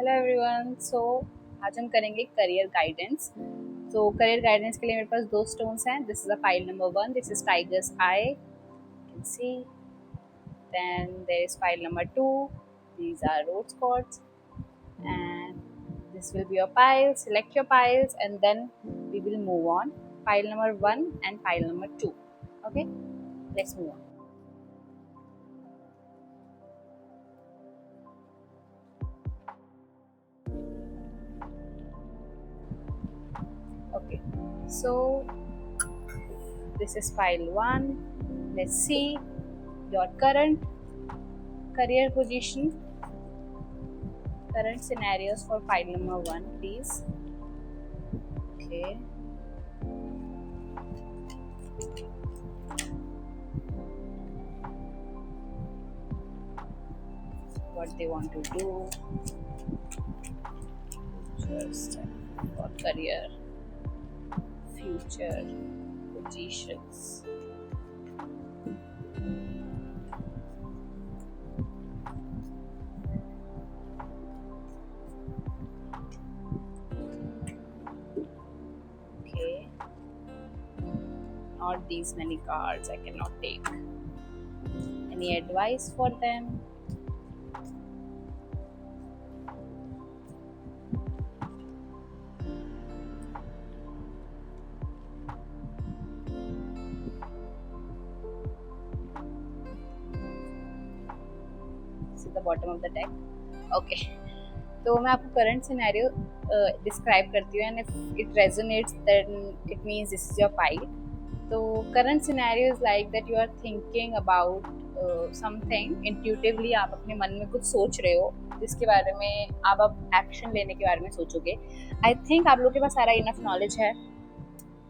Hello everyone. आज हम करेंगे करियर गाइडेंस। करियर गाइडेंस के लिए मेरे पास दो स्टोन्स हैं। This is a file number 1, this is tiger's eye, can see. Then there is file number 2, these are rose quartz, and this will be your piles. Select your piles and then we will move on. Pile number 1 and pile number 2. Okay, let's move on. Okay, so this is pile 1. Let's see your current career position, current scenarios for pile number 1, please. Okay, what they want to do, just for career, future positions. Okay, not these many cards, I cannot take. Any advice for them? This is the bottom of the deck. Okay, तो मैं आपको current scenario describe करती हूँ, and if it resonates then it means this is your pile. तो current scenario is like that you are thinking about something intuitively. आप अपने मन में कुछ सोच रहे हो जिसके बारे में आप अब एक्शन लेने के बारे में सोचोगे. आई थिंक आप लोग के पास सारा इनफ नॉलेज है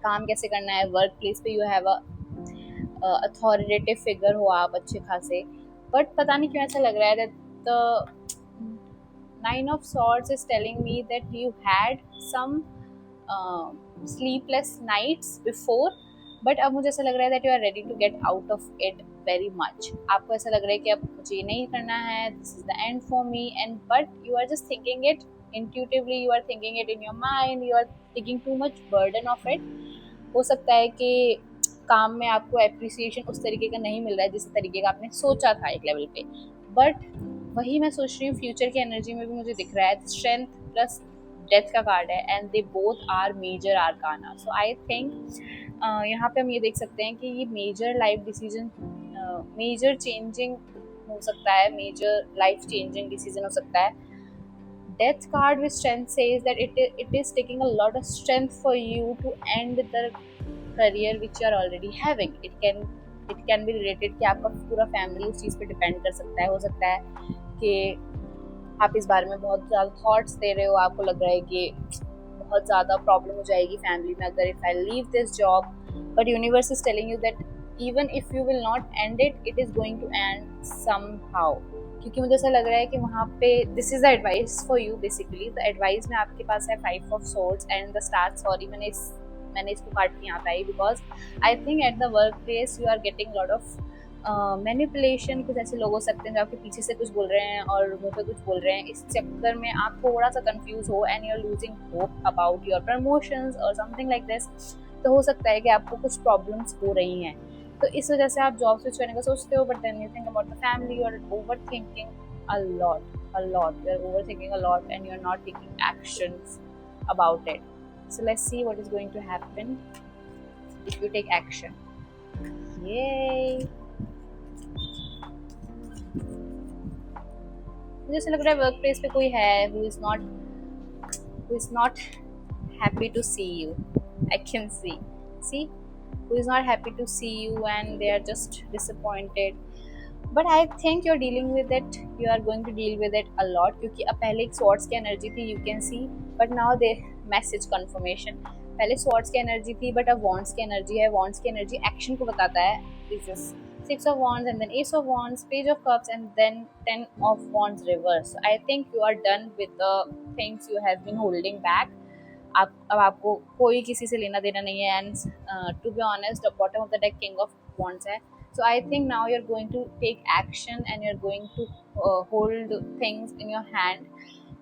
काम कैसे करना है. वर्क प्लेस पे you have a authoritative figure हो आप अच्छे खासे, बट पता नहीं क्यों ऐसा लग रहा है that the Nine of Swords is telling me that you had some sleepless nights before, but अब मुझे ऐसा लग रहा है that you are ready to get out of it very much. आपको ऐसा लग रहा है कि अब मुझे ये नहीं करना है, this is the end for me, and but you are just thinking it intuitively, you are thinking it in your mind, you are taking too much burden of it. हो सकता है कि काम में आपको एप्रिसिएशन उस तरीके का नहीं मिल रहा है जिस तरीके का आपने सोचा था एक लेवल पे, बट वही मैं सोच रही हूँ फ्यूचर की एनर्जी में भी मुझे दिख रहा है स्ट्रेंथ प्लस डेथ का कार्ड है, and they both are major arcana. So I think यहाँ पे हम ये देख सकते हैं कि ये major life decision, major changing हो सकता है, मेजर लाइफ चेंजिंग डिसीजन हो सकता है. Death card with strength says that it is taking a lot of strength for you to end the career which you are already having. It can be related कि आपका पूरा family उस चीज़ पे depend कर सकता है. हो सकता है कि आप इस बारे में बहुत ज़्यादा थॉट्स दे रहे हो, आपको लग रहा है कि बहुत ज़्यादा प्रॉब्लम हो जाएगी फैमिली में अगर if I leave this job, but universe is telling you that even if you will not end it is going to end somehow. क्योंकि मुझे ऐसा लग रहा है कि वहाँ पे this is the advice for you. Basically the advice में आपके पास है 5 of swords and the star. Sorry मैंने इसको काट के यहाँ पे आई, because I think at the work place you are getting lot of manipulation. कुछ ऐसे लोग हो सकते हैं जो आपके पीछे से कुछ बोल रहे हैं और मुंह पे कुछ बोल रहे हैं. इस चक्कर में आप थोड़ा सा कंफ्यूज हो and you are losing hope about your promotions और समथिंग लाइक दिस. तो हो सकता है कि आपको कुछ प्रॉब्लम्स हो रही हैं, तो इस वजह से आप जॉब स्विच करने का सोचते हो, but then you think about the family, you are over thinking a lot. You are overthinking a lot and you are not taking actions about it. So let's see what is going to happen if you take action. Yay! मुझे ऐसा लग रहा है work place पे कोई है who is not happy to see you. I can see who is not happy to see you and they are just disappointed. But I think you are dealing with it, you are going to deal with it a lot. क्योंकि अब पहले एक swords की energy थी, you can see, but now they message confirmation. पहले swords की energy थी but अब वॉन्ड्स की एनर्जी है. वॉन्ड्स की एनर्जी एक्शन को बताता है. This is 6 of wands and then ace of wands, page of cups and then 10 of wands reverse. I think you are done with the things you have been holding back. अब आपको कोई किसी से लेना देना नहीं है. And to be honest the bottom of the deck king of wands है. So I think now you're going to take action and you're going to hold things in your hand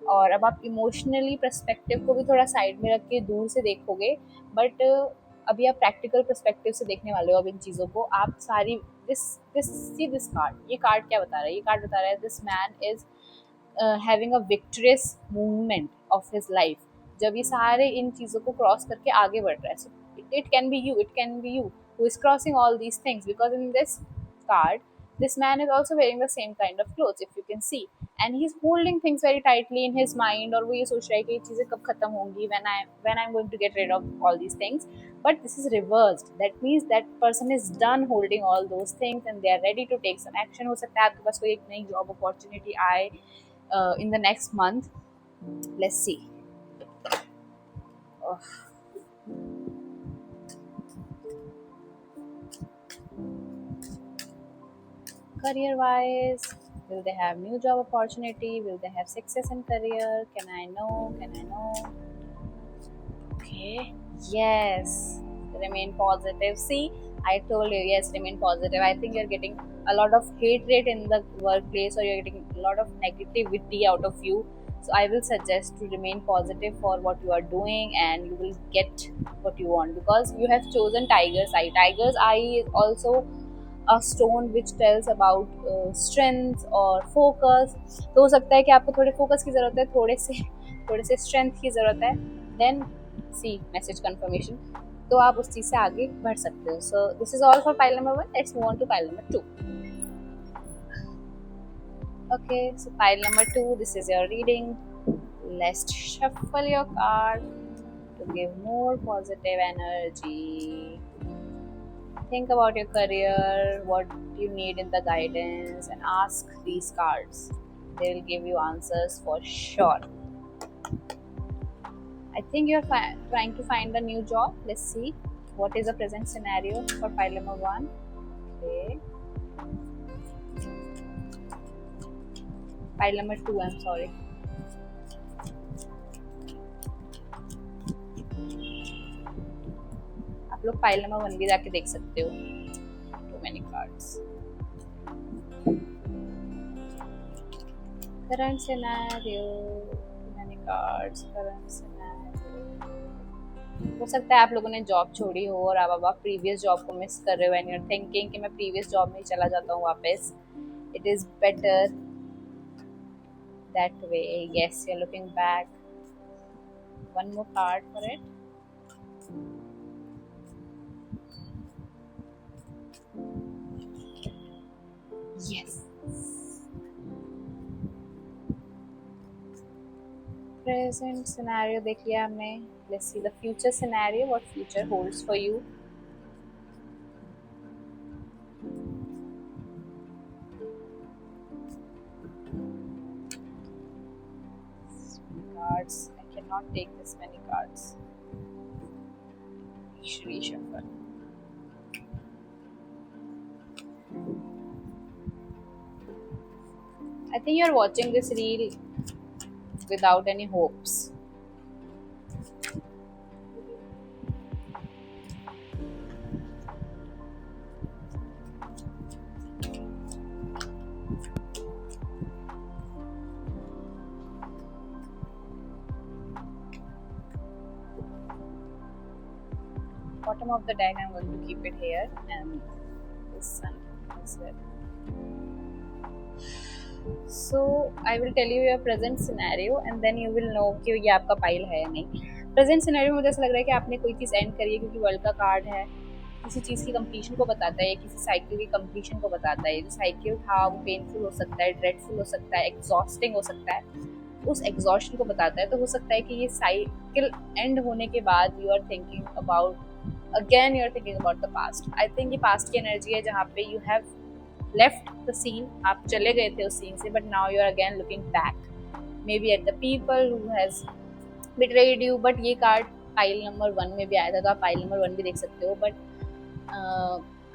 और अब आप इमोशनली पर्सपेक्टिव को भी थोड़ा side में रख के दूर से देखोगे, बट अभी आप प्रैक्टिकल पर्सपेक्टिव से देखने वाले हो अब इन चीज़ों को। आप सारी this this see this card, ये कार्ड क्या बता रहा है? ये कार्ड बता रहा है this man is having a victorious movement of his life. जब ये सारे इन चीज़ों को क्रॉस करके आगे बढ़ रहा है, so it can be you, it can be you who is crossing all these things, because in this card this man is also wearing the same kind of clothes, if you can see, and he's holding things very tightly in his mind, और वो ये सोच रहा है कि ये चीज़ें कब खत्म होंगी, when I'm going to get rid of all these things. But this is reversed, that means that person is done holding all those things and they are ready to take some action. हो सकता है आपके पास कोई एक नई job opportunity आए in the next month. Let's see. Oh. Career wise, will they have new job opportunity? Will they have success in career? Can I know? Okay, yes, remain positive. See, I told you, yes, remain positive. I think you're getting a lot of hate rate in the workplace, or you're getting a lot of negativity out of you. So I will suggest to remain positive for what you are doing, and you will get what you want, because you have chosen tiger's eye. Tiger's eye is also a stone which tells about strength और focus. तो हो सकता है कि आपको थोड़े focus की ज़रूरत है, थोड़े से strength की ज़रूरत है. Then see message confirmation. तो आप उस चीज़ से आगे बढ़ सकते हो. So this is all for pile number 1. Let's move on to pile number 2. Okay, so pile number 2, this is your reading. Let's shuffle your card to give more positive energy. Think about your career, what you need in the guidance, and ask these cards. They will give you answers for sure. I think you're trying to find a new job. Let's see what is the present scenario for pile number 1. Okay. Pile number 2, I'm sorry. आप लोग file number 1 भी जाके देख सकते हो. Too many cards. Current scenario. Too many cards. Current scenario. हो सकता है आप लोगों ने जॉब छोड़ी हो और अब आप प्रीवियस जॉब को मिस कर रहे हो, एंड यू आर थिंकिंग कि मैं प्रीवियस जॉब में ही चला जाता हूँ वापस. It is better that way. Yes, you are looking back. One more card for it. Yes. Present scenario देख लिया हमने. Let's see the future scenario. What future holds for you? Cards. I cannot take this many cards. Reshuffle. I think you're watching this reel without any hopes. Bottom of the deck, I'm going to keep it here, and this sun is here. So I will tell you your present scenario, and then you will know कि ये आपका pile है या नहीं. Present scenario में मुझे ऐसा लग रहा है कि आपने कोई चीज़ एंड करी है, क्योंकि वर्ल्ड का कार्ड है. किसी चीज़ की कंप्लीशन को बताता है, किसी साइकिल की कंप्लीशन को बताता है. जो साइकिल था वो पेनफुल हो सकता है, ड्रेडफुल हो सकता है, एग्जॉस्टिंग हो सकता है. उस एग्जॉस्शन को बताता है. तो हो सकता है कि ये साइकिल एंड होने के बाद you are thinking about the past. I think ये पास्ट की एनर्जी है, जहाँ पे you have left the scene. आप चले गए थे उस सीन से, but now you are again looking back, maybe at the people who has betrayed you. but ये कार्ड पाइल नंबर 1 में भी आया था, तो आप पाइल नंबर 1 भी देख सकते हो. बट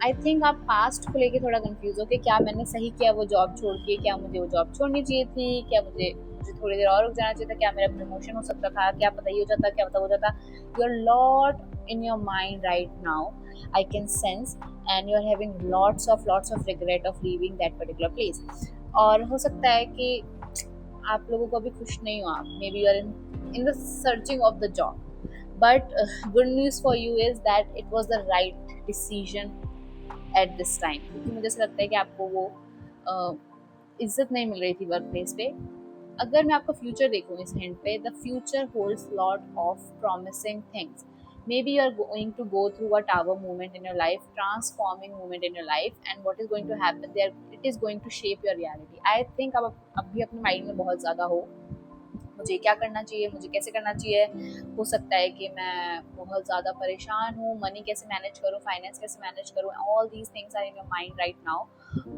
आई थिंक आप पास्ट को लेके थोड़ा कंफ्यूज हो कि क्या मैंने सही किया वो जॉब छोड़ के, क्या मुझे वो जॉब छोड़नी चाहिए थी, क्या मुझे थोड़ी देर और रुक जाना चाहिए था, क्या मेरा प्रमोशन हो सकता था, क्या पता ही हो जाता, क्या पता हो जाता. You are lot in your mind right now, I can sense, and you are having lots of regret of leaving that particular place. और हो सकता है कि आप लोगों को अभी खुश नहीं हो, आप maybe you are in the searching of the job, but good news for you is that it was the right decision at this time, क्योंकि मुझे ऐसा लगता है कि आपको वो इज्जत नहीं मिल रही थी वर्क प्लेस पे। अगर मैं आपका फ्यूचर देखूँ इस हिंट पे, the future holds lot of promising things. Maybe you are going to go through a tower moment in your life, transforming moment in your life, and what is going to happen there, it is going to shape your reality. I think आप अभी अपने mind में बहुत ज़्यादा हो, मुझे क्या करना चाहिए, मुझे कैसे करना चाहिए। हो सकता है कि मैं बहुत ज़्यादा परेशान हूँ, मनी कैसे मैनेज करूँ, फाइनेंस कैसे मैनेज करूँ, all these things are in your mind right now.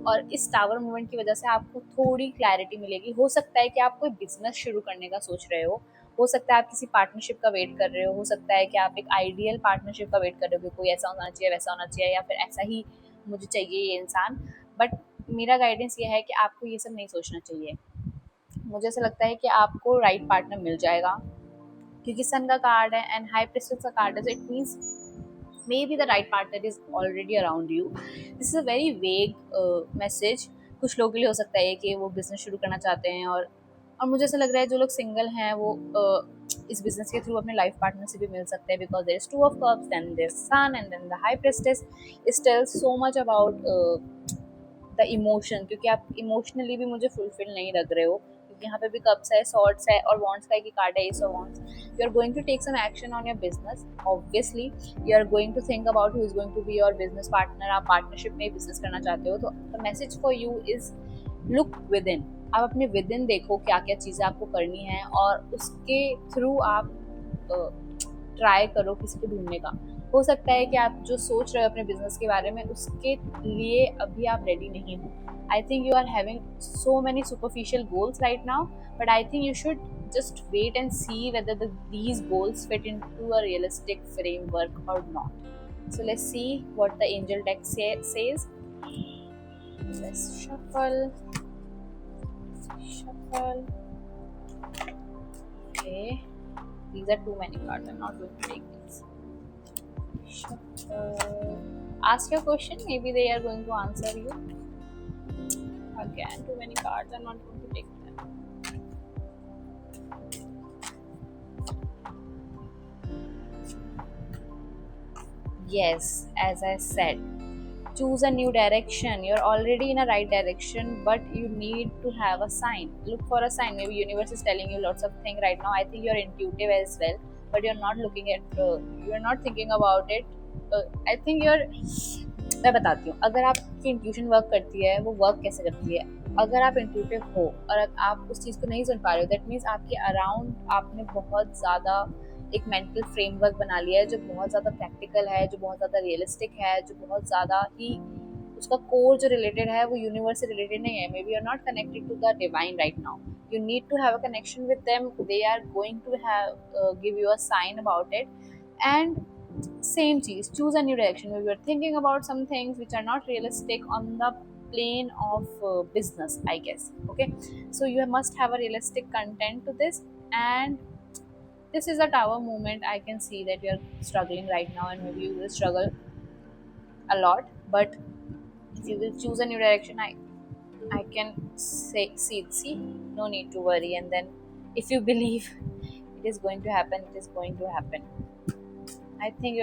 और इस टावर मूवमेंट की वजह से आपको थोड़ी क्लैरिटी मिलेगी। हो सकता है कि आप कोई बिजनेस शुरू करने का सोच रहे हो सकता है आप किसी पार्टनरशिप का वेट कर रहे हो सकता है कि आप एक आइडियल पार्टनरशिप का वेट कर रहे हो कि कोई ऐसा होना चाहिए, वैसा होना चाहिए, या फिर ऐसा ही मुझे चाहिए ये इंसान। बट मेरा गाइडेंस ये है कि आपको ये सब नहीं सोचना चाहिए। मुझे ऐसा लगता है कि आपको राइट पार्टनर मिल जाएगा, क्योंकि सन का कार्ड है एंड हाई प्रिस्टेस का कार्ड है, so it means may be the right partner is already around you. This is a very vague message. कुछ लोगों के लिए हो सकता है कि वो बिजनेस शुरू करना चाहते हैं, और मुझे ऐसा लग रहा है जो लोग सिंगल हैं वो इस बिजनेस के थ्रू अपने लाइफ पार्टनर से भी मिल सकते हैं, because there is two of cups, then there sun and then the high priestess. It tells so much about the emotion, क्योंकि आप इमोशनली भी मुझे फुलफिल नहीं लग रहे हो, क्योंकि यहाँ पे भी कप्स है, सॉर्ड्स है और वॉन्ड्स का एक कार्ड है, ace of wands. You are going to take some action on your business, obviously you are going to think about who is going to be your business partner. आप partnership में business करना चाहते हो, तो the message for you is look within. आप अपने with in देखो क्या क्या चीज़ें आपको करनी है, और उसके थ्रू आप ट्राई करो किसी को ढूंढने का। हो सकता है कि आप जो सोच रहे हो अपने बिजनेस के बारे में, उसके लिए अभी आप रेडी नहीं हो। I think you are having so many superficial goals right now, but I think you should just wait and see whether these goals fit into a realistic framework or not. So let's see what the angel deck says. Let's shuffle. Okay, these are too many cards, I'm not going to take these. Shuffle. Ask your question, maybe they are going to answer you. Again, too many cards, I'm not going to take them. Yes, as I said, choose a new direction. You're already in a right direction, but you need to have a sign. Look for a sign. Maybe universe is telling you lots of things right now. I think you're intuitive as well, but you're not looking at you're not thinking about it. I think you're मैं बताती हूँ, अगर आपकी intuition work करती है, वो work कैसे करती है। अगर आप इंट्यूटिव हो और आप उस चीज़ को नहीं सुन पा रहे हो, दैट मीन्स आपके अराउंड आपने बहुत ज़्यादा एक मेंटल फ्रेमवर्क बना लिया है जो बहुत ज़्यादा प्रैक्टिकल है, जो बहुत ज़्यादा रियलिस्टिक है, जो बहुत ज़्यादा ही उसका कोर जो रिलेटेड है वो यूनिवर्स से रिलेटेड नहीं है। Maybe you are not connected to the divine right now, you need to have a connection with them, they are going to have give you a sign about it. And same cheese, choose a new direction. Maybe you're thinking about some things which are not realistic on the plane of business, I guess. Okay, so you must have a realistic content to this, and this is a tower movement. I can see that you're struggling right now, and maybe you will struggle a lot, but if you will choose a new direction, I can say see, no need to worry. And then if you believe it is going to happen, it is going to happen. I think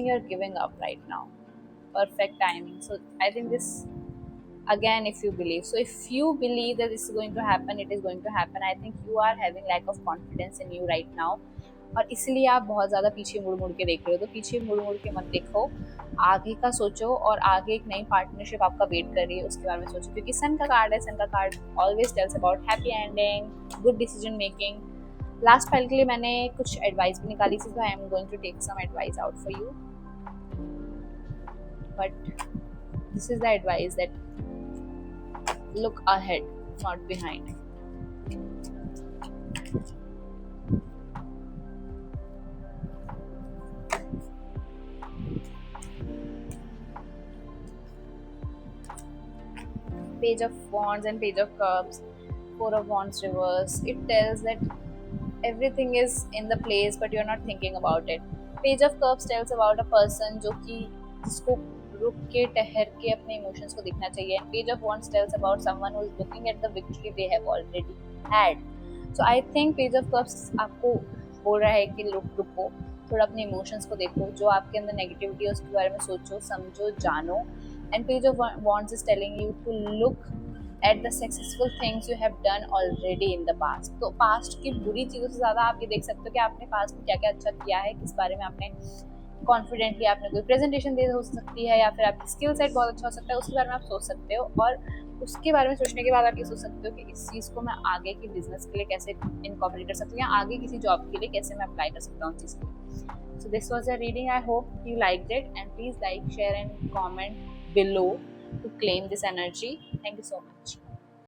you're giving up right now. Perfect timing. So I think this, again, if you believe. So if you believe that this is going to happen, it is going to happen. I think you are having lack of confidence in you right now. और इसलिए आप बहुत ज़्यादा पीछे मुड़ मुड़ के देख रहे हो। तो पीछे मुड़ मुड़ के मत देखो, आगे का सोचो, और आगे एक नई पार्टनरशिप आपका वेट कर रही है, उसके बारे में सोचो। क्योंकि सन का कार्ड है, सन का card always tells about happy ending, good decision making. Last file के लिए मैंने कुछ एडवाइस भी निकाली थी, तो I am going to take some advice out for you, but this is the advice that look ahead, not behind. Page of Wands and Page of Cups, Four of Wands reverse. It tells that everything is in the place, but you're not thinking about it. Page of Cups tells about a person जो कि जिसको रुक के ठहर के अपने emotions को देखना चाहिए. Page of wands tells about someone who is looking at the victory they have already had. So I think page of cups आपको बोल रहा है कि रुको, थोड़ा अपने इमोशंस को देखो, जो आपके अंदर नेगेटिविटी है उसके बारे में सोचो, समझो, जानो. And page of wands is telling you to look at the successful things you have done already in the past. तो पास्ट की बुरी चीज़ों से ज़्यादा आप ये देख सकते हो कि आपने पास्ट में क्या क्या अच्छा किया है, किस बारे में आपने कॉन्फिडेंटली आपने कोई प्रेजेंटेशन दी हो सकती है, या फिर आपकी स्किल सेट बहुत अच्छा हो सकता है, उसके बारे में आप सोच सकते हो. और उसके बारे में सोचने के बाद आप ये सोच सकते हो कि इस चीज़ को मैं आगे की बिजनेस के लिए कैसे इनकॉर्पोरेट कर सकती हूँ, या आगे किसी जॉब के लिए कैसे मैं अप्लाई कर सकता हूँ चीज़ को. So this was a reading. I hope you liked it and please like, share and comment below to claim this energy. Thank you so much.